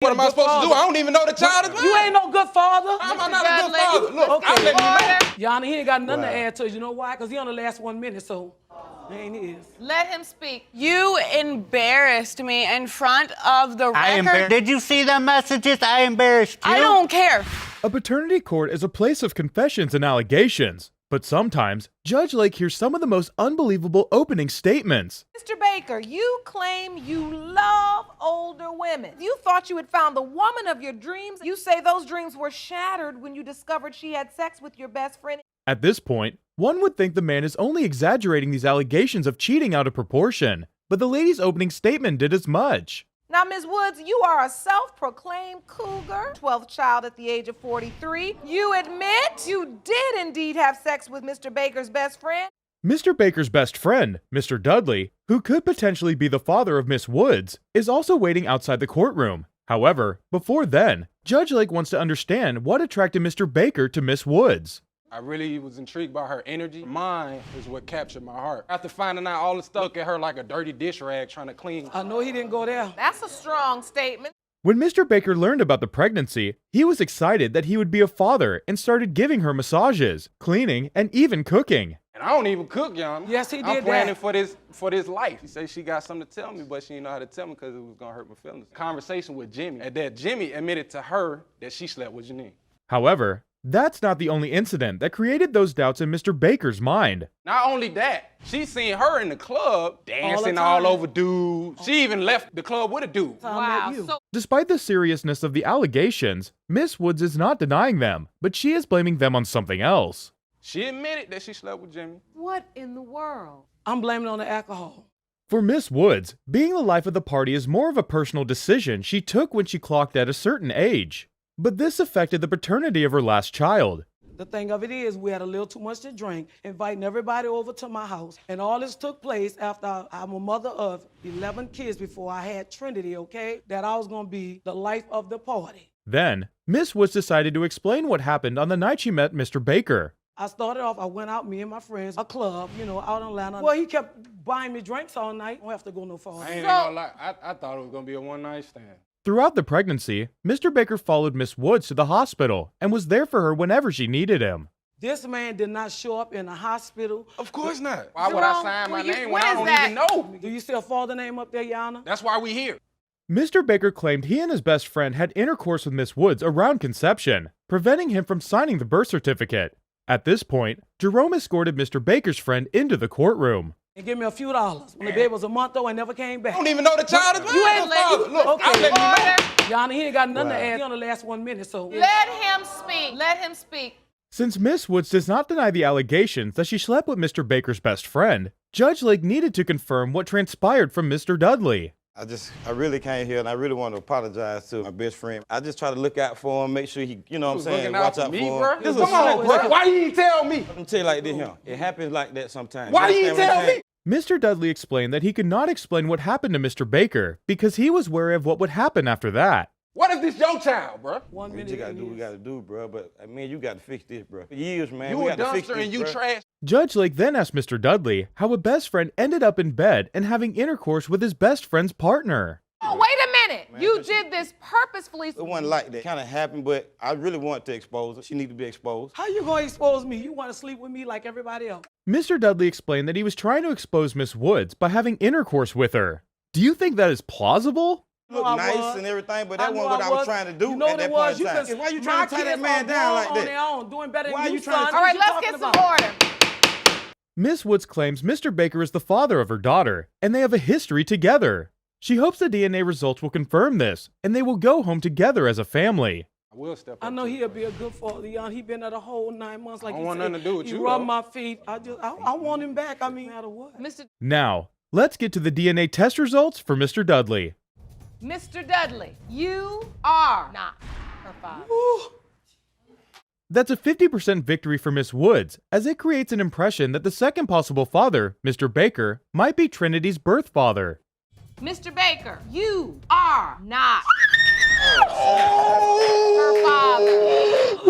What am I supposed to do? I don't even know the child is mine. You ain't no good father. I'm not a good father. Look, Okay. I'll let you know. Your Honor, he ain't got nothing to add to it. You know why? Because he on the last 1 minute, so it ain't his. Let him speak. You embarrassed me in front of the record. Did you see the messages? I embarrassed you. I don't care. A paternity court is a place of confessions and allegations, but sometimes Judge Lake hears some of the most unbelievable opening statements. Mr. Baker, you claim you love older women. You thought you had found the woman of your dreams. You say those dreams were shattered when you discovered she had sex with your best friend. At this point, one would think the man is only exaggerating these allegations of cheating out of proportion, but the lady's opening statement did as much. Now, Ms. Woods, you are a self-proclaimed cougar, 12th child at the age of 43. You admit you did indeed have sex with Mr. Baker's best friend. Mr. Baker's best friend, Mr. Dudley, who could potentially be the father of Miss Woods, is also waiting outside the courtroom. However, before then, Judge Lake wants to understand what attracted Mr. Baker to Miss Woods. I really was intrigued by her energy. Mine is what captured my heart. After finding out all the stuff, look at her like a dirty dish rag trying to clean. I know he didn't go there. That's a strong statement. When Mr. Baker learned about the pregnancy, he was excited that he would be a father and started giving her massages, cleaning, and even cooking. And I don't even cook, Yana. Yes, he did I'm planning that. for this life. She said she got something to tell me, but she didn't know how to tell me because it was gonna hurt my feelings. Conversation with Jimmy, and that Jimmy admitted to her that she slept with Janine. However, that's not the only incident that created those doubts in Mr. Baker's mind. Not only that, she seen her in the club dancing all over dudes. She even left the club with a dude. Wow. So Despite the seriousness of the allegations, Miss Woods is not denying them, but she is blaming them on something else. She admitted that she slept with Jimmy. what in the world? I'm blaming it on the alcohol. For Miss Woods, being the life of the party is more of a personal decision she took when she clocked at a certain age. But this affected the paternity of her last child. The thing of it is, we had a little too much to drink, inviting everybody over to my house. And all this took place after I'm a mother of 11 kids before I had Trinity, okay? That I was gonna be the life of the party. Then, Miss Woods decided to explain what happened on the night she met Mr. Baker. I started off, I went out, me and my friends, a club, out in Atlanta. Well, he kept buying me drinks all night. Don't have to go no farther. I ain't gonna lie, I thought it was gonna be a one-night stand. Throughout the pregnancy, Mr. Baker followed Miss Woods to the hospital and was there for her whenever she needed him. This man did not show up in the hospital. Of course not. Why would I sign my name when I don't even know? Do you see a father name up there, Your Honor? That's why we here. Mr. Baker claimed he and his best friend had intercourse with Miss Woods around conception, preventing him from signing the birth certificate. At this point, Jerome escorted Mr. Baker's friend into the courtroom. And give me a few dollars. When the baby was a month old and never came back. I don't even know the child is mine. You ain't father. Look, I'll let you know. Your Honor, he ain't got nothing to add. He on the last 1 minute, so. Let him speak. Let him speak. Since Miss Woods does not deny the allegations that she slept with Mr. Baker's best friend, Judge Lake needed to confirm what transpired from Mr. Dudley. I really came here and I really want to apologize to my best friend. I just try to look out for him, make sure he, watch out for him. Come on, bro. Why you didn't tell me? Let me tell you like this here. It happens like that sometimes. Why you didn't tell me? Mr. Dudley explained that he could not explain what happened to Mr. Baker because he was wary of what would happen after that. What if this your child, bro? 1 minute. We just gotta do what we gotta do, bro. But I mean, you gotta fix this, bro. For years, man. You we a gotta fix dumpster this, and you bro. trash. Judge Lake then asked Mr. Dudley how a best friend ended up in bed and having intercourse with his best friend's partner. Oh, wait a minute. You did this purposefully. It wasn't like that. Kind of happened, but I really want to expose her. She need to be exposed. How you gonna expose me? You wanna sleep with me like everybody else? Mr. Dudley explained that he was trying to expose Miss Woods by having intercourse with her. Do you think that is plausible? Look I nice was. and everything, but that I wasn't know what I I was was. trying to do You know at what that it point was? in time. Cause Why you my trying to tie that kids man are down like grown that? on their own, doing better Why than you you, trying to son. All right, What you let's get some talking about? order. Miss Woods claims Mr. Baker is the father of her daughter, and they have a history together. She hopes the DNA results will confirm this, and they will go home together as a family. I will step up. I know to you. he'll be a good father, Yon. He been there the whole 9 months, like I don't you want said. nothing to do with he you, rubbed though. my feet. I want him back. I mean, no matter what. Now, let's get to the DNA test results for Mr. Dudley. Mr. Dudley, you are not her father. That's a 50% victory for Miss Woods, as it creates an impression that the second possible father, Mr. Baker, might be Trinity's birth father. Mr. Baker, you are not her father.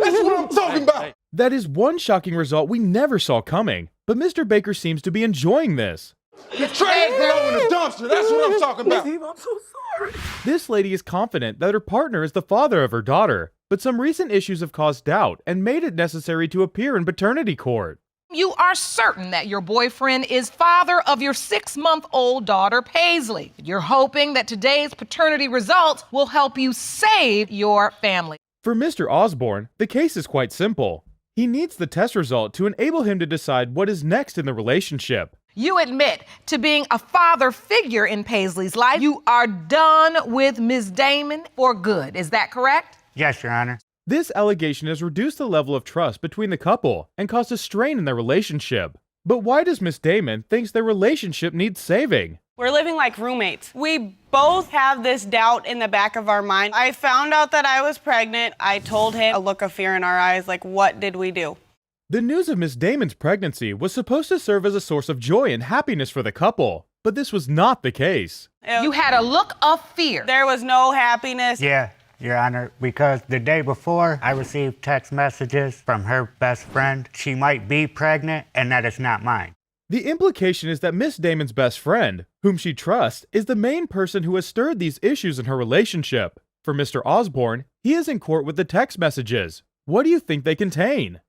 That's what I'm talking about. That is one shocking result we never saw coming, but Mr. Baker seems to be enjoying this. The trash go in the dumpster. That's what I'm talking about. Steve, I'm so sorry. This lady is confident that her partner is the father of her daughter, but some recent issues have caused doubt and made it necessary to appear in paternity court. You are certain that your boyfriend is father of your 6-month-old daughter, Paisley. You're hoping that today's paternity results will help you save your family. For Mr. Osborne, the case is quite simple. He needs the test result to enable him to decide what is next in the relationship. You admit to being a father figure in Paisley's life. You are done with Ms. Damon for good. Is that correct? Yes, Your Honor. This allegation has reduced the level of trust between the couple and caused a strain in their relationship. But why does Miss Damon think their relationship needs saving? We're living like roommates. We both have this doubt in the back of our mind. I found out that I was pregnant. I told him, a look of fear in our eyes, like, what did we do? The news of Miss Damon's pregnancy was supposed to serve as a source of joy and happiness for the couple, but this was not the case. You had a look of fear. There was no happiness. Yeah, Your Honor, because the day before, I received text messages from her best friend. She might be pregnant, and that is not mine. The implication is that Miss Damon's best friend, whom she trusts, is the main person who has stirred these issues in her relationship. For Mr. Osborne, he is in court with the text messages. What do you think they contain?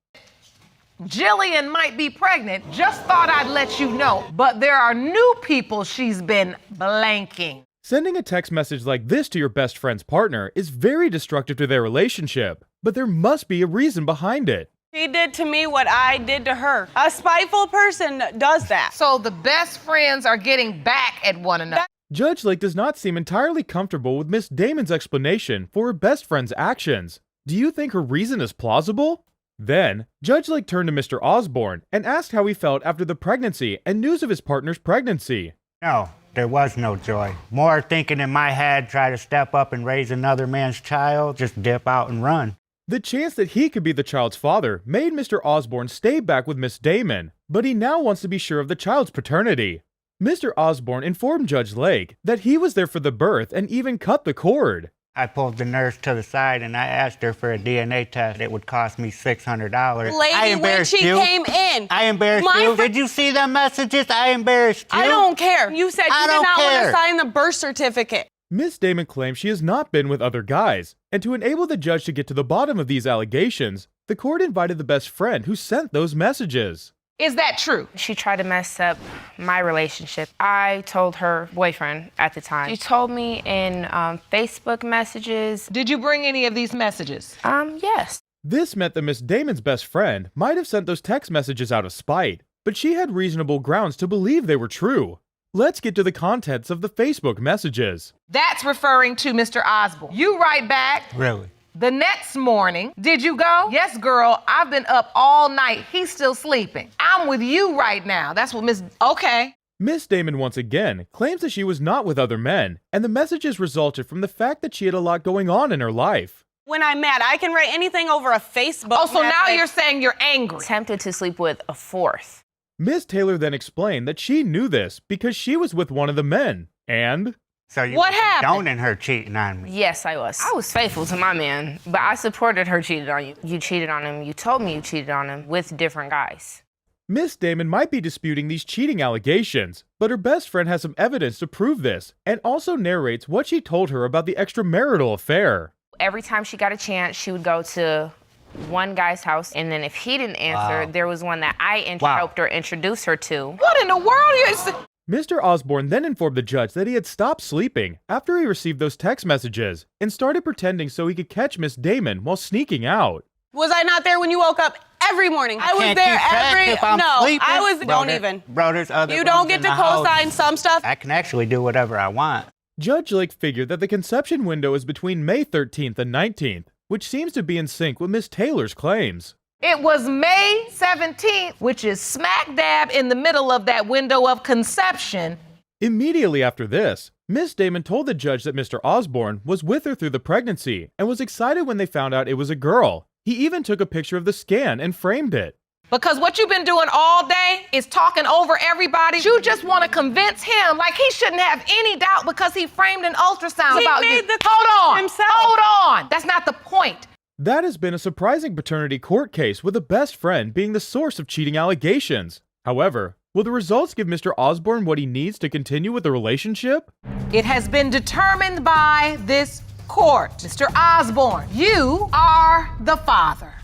Jillian might be pregnant. Just thought I'd let you know. But there are new people she's been blanking. Sending a text message like this to your best friend's partner is very destructive to their relationship, but there must be a reason behind it. She did to me what I did to her. A spiteful person does that. So the best friends are getting back at one another. Judge Lake does not seem entirely comfortable with Miss Damon's explanation for her best friend's actions. Do you think her reason is plausible? Then, Judge Lake turned to Mr. Osborne and asked how he felt after the pregnancy and news of his partner's pregnancy. No, there was no joy. More thinking in my head, try to step up and raise another man's child, just dip out and run. The chance that he could be the child's father made Mr. Osborne stay back with Miss Damon, but he now wants to be sure of the child's paternity. Mr. Osborne informed Judge Lake that he was there for the birth and even cut the cord. I pulled the nurse to the side and I asked her for a DNA test. It would cost me $600. Lady, when she came in. I embarrassed you. Did you see the messages? I embarrassed you. I don't care. You said you did not want to sign the birth certificate. Miss Damon claims she has not been with other guys, and to enable the judge to get to the bottom of these allegations, the court invited the best friend who sent those messages. Is that true? She tried to mess up my relationship. I told her boyfriend at the time. She told me in Facebook messages. Did you bring any of these messages? Yes. This meant that Miss Damon's best friend might have sent those text messages out of spite, but she had reasonable grounds to believe they were true. Let's get to the contents of the Facebook messages. That's referring to Mr. Osborne. You write back. Really? The next morning, did you go? Yes, girl, I've been up all night. He's still sleeping. I'm with you right now. That's what Okay. Miss Damon once again claims that she was not with other men, and the messages resulted from the fact that she had a lot going on in her life. When I'm mad, I can write anything over a Facebook. Oh, so now you're saying you're angry. Attempted to sleep with a fourth. Miss Taylor then explained that she knew this because she was with one of the men, and... So you What happened? condoning her cheating on me? Yes, I was. I was faithful to my man, but I supported her cheating on you. You cheated on him. You told me you cheated on him with different guys. Miss Damon might be disputing these cheating allegations, but her best friend has some evidence to prove this, and also narrates what she told her about the extramarital affair. Every time she got a chance, she would go to one guy's house, and then if he didn't answer, there was one that I helped her introduce her to. What in the world? Mr. Osborne then informed the judge that he had stopped sleeping after he received those text messages and started pretending so he could catch Miss Damon while sneaking out. Was I not there when you woke up every morning? I was there every... I was... Don't even. Brothers, other You don't get to co-sign some stuff. I can actually do whatever I want. Judge Lake figured that the conception window is between May 13th and 19th, which seems to be in sync with Miss Taylor's claims. It was May 17th, which is smack dab in the middle of that window of conception. Immediately after this, Miss Damon told the judge that Mr. Osborne was with her through the pregnancy and was excited when they found out it was a girl. He even took a picture of the scan and framed it. Because what you've been doing all day is talking over everybody. You just want to convince him like he shouldn't have any doubt because he framed an ultrasound about you. Hold on. Himself. Hold on. That's not the point. That has been a surprising paternity court case with a best friend being the source of cheating allegations. However, Will the results give Mr. Osborne what he needs to continue with the relationship? It has been determined by this court. Mr. Osborne, you are the father.